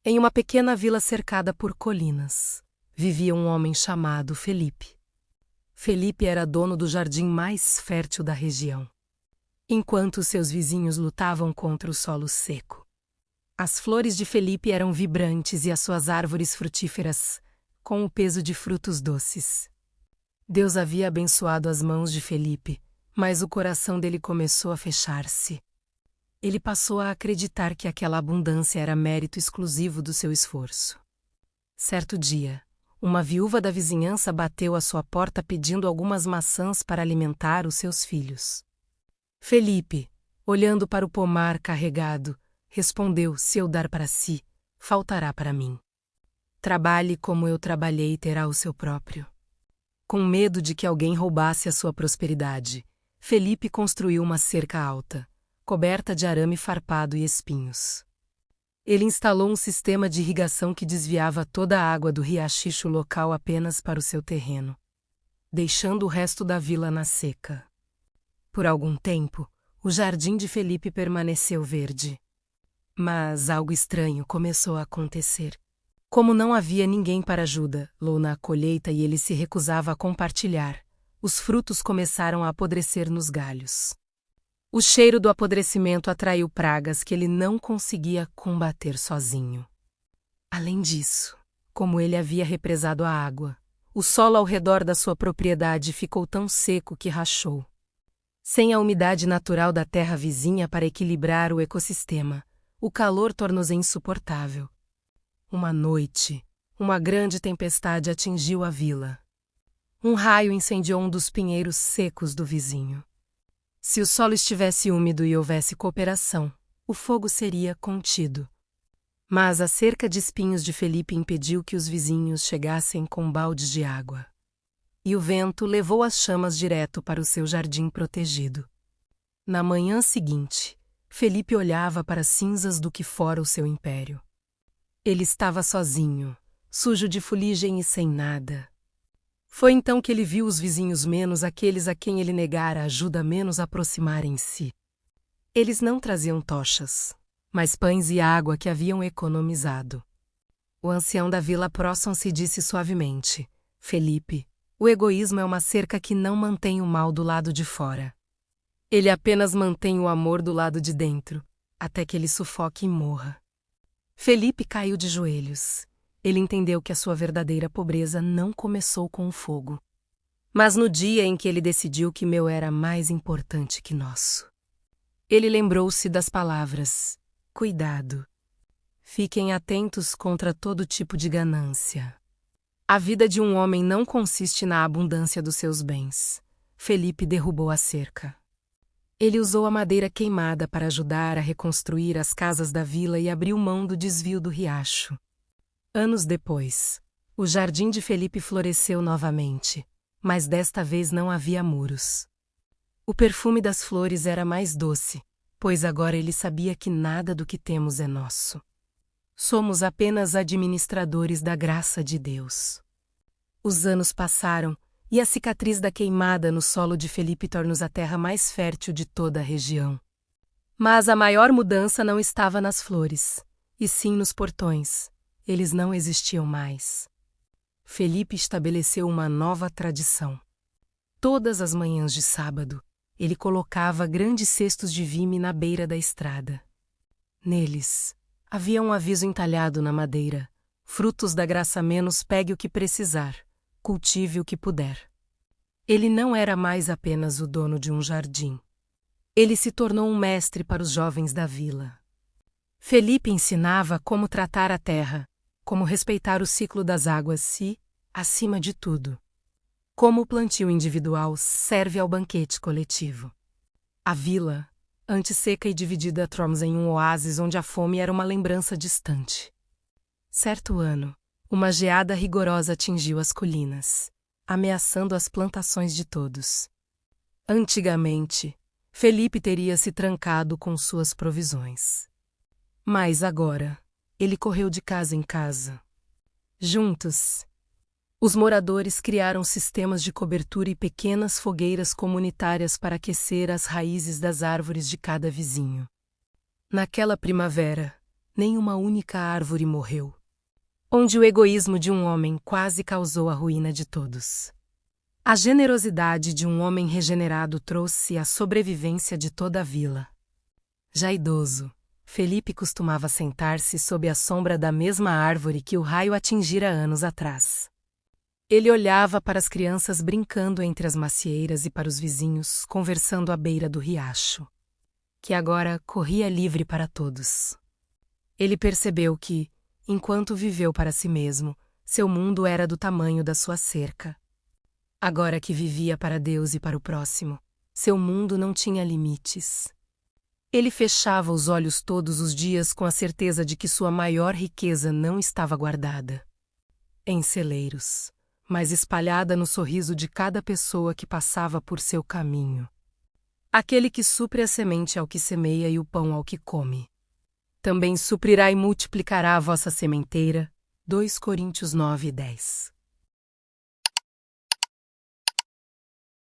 Em uma pequena vila cercada por colinas, vivia um homem chamado Felipe. Felipe era dono do jardim mais fértil da região. Enquanto seus vizinhos lutavam contra o solo seco, as flores de Felipe eram vibrantes e as suas árvores frutíferas, com o peso de frutos doces. Deus havia abençoado as mãos de Felipe, mas o coração dele começou a fechar-se. Ele passou a acreditar que aquela abundância era mérito exclusivo do seu esforço. Certo dia, uma viúva da vizinhança bateu à sua porta pedindo algumas maçãs para alimentar os seus filhos. Felipe, olhando para o pomar carregado, respondeu: se eu dar para si, faltará para mim. Trabalhe como eu trabalhei e terá o seu próprio. Com medo de que alguém roubasse a sua prosperidade, Felipe construiu uma cerca alta, coberta de arame farpado e espinhos. Ele instalou um sistema de irrigação que desviava toda a água do riacho local apenas para o seu terreno, deixando o resto da vila na seca. Por algum tempo, o jardim de Felipe permaneceu verde. Mas algo estranho começou a acontecer. Como não havia ninguém para ajudá-lo na colheita e ele se recusava a compartilhar, os frutos começaram a apodrecer nos galhos. O cheiro do apodrecimento atraiu pragas que ele não conseguia combater sozinho. Além disso, como ele havia represado a água, o solo ao redor da sua propriedade ficou tão seco que rachou. Sem a umidade natural da terra vizinha para equilibrar o ecossistema, o calor tornou-se insuportável. Uma noite, uma grande tempestade atingiu a vila. Um raio incendiou um dos pinheiros secos do vizinho. Se o solo estivesse úmido e houvesse cooperação, o fogo seria contido. Mas a cerca de espinhos de Felipe impediu que os vizinhos chegassem com baldes de água. E o vento levou as chamas direto para o seu jardim protegido. Na manhã seguinte, Felipe olhava para as cinzas do que fora o seu império. Ele estava sozinho, sujo de fuligem e sem nada. Foi então que ele viu os vizinhos menos aqueles a quem ele negara ajuda menos aproximarem-se. Eles não traziam tochas, mas pães e água que haviam economizado. O ancião da vila próxima se disse suavemente: Felipe, o egoísmo é uma cerca que não mantém o mal do lado de fora. Ele apenas mantém o amor do lado de dentro, até que ele sufoque e morra. Felipe caiu de joelhos. Ele entendeu que a sua verdadeira pobreza não começou com o fogo, mas no dia em que ele decidiu que meu era mais importante que nosso. Ele lembrou-se das palavras: cuidado. Fiquem atentos contra todo tipo de ganância. A vida de um homem não consiste na abundância dos seus bens. Felipe derrubou a cerca. Ele usou a madeira queimada para ajudar a reconstruir as casas da vila e abriu mão do desvio do riacho. Anos depois, o jardim de Felipe floresceu novamente, mas desta vez não havia muros. O perfume das flores era mais doce, pois agora ele sabia que nada do que temos é nosso. Somos apenas administradores da graça de Deus. Os anos passaram e a cicatriz da queimada no solo de Felipe tornou a terra mais fértil de toda a região. Mas a maior mudança não estava nas flores, e sim nos portões. Eles não existiam mais. Felipe estabeleceu uma nova tradição. Todas as manhãs de sábado, ele colocava grandes cestos de vime na beira da estrada. Neles, havia um aviso entalhado na madeira: frutos da graça menos, pegue o que precisar, cultive o que puder. Ele não era mais apenas o dono de um jardim. Ele se tornou um mestre para os jovens da vila. Felipe ensinava como tratar a terra, como respeitar o ciclo das águas e, acima de tudo, como o plantio individual serve ao banquete coletivo. A vila, antes seca e dividida, tornou-se em um oásis onde a fome era uma lembrança distante. Certo ano, uma geada rigorosa atingiu as colinas, ameaçando as plantações de todos. Antigamente, Felipe teria se trancado com suas provisões. Mas agora, ele correu de casa em casa. Juntos, os moradores criaram sistemas de cobertura e pequenas fogueiras comunitárias para aquecer as raízes das árvores de cada vizinho. Naquela primavera, nem uma única árvore morreu. Onde o egoísmo de um homem quase causou a ruína de todos. A generosidade de um homem regenerado trouxe a sobrevivência de toda a vila. Já idoso, Felipe costumava sentar-se sob a sombra da mesma árvore que o raio atingira anos atrás. Ele olhava para as crianças brincando entre as macieiras e para os vizinhos conversando à beira do riacho, que agora corria livre para todos. Ele percebeu que, enquanto viveu para si mesmo, seu mundo era do tamanho da sua cerca. Agora que vivia para Deus e para o próximo, seu mundo não tinha limites. Ele fechava os olhos todos os dias com a certeza de que sua maior riqueza não estava guardada em celeiros, mas espalhada no sorriso de cada pessoa que passava por seu caminho. Aquele que supre a semente ao que semeia e o pão ao que come. Também suprirá e multiplicará a vossa sementeira. 2 Coríntios 9:10.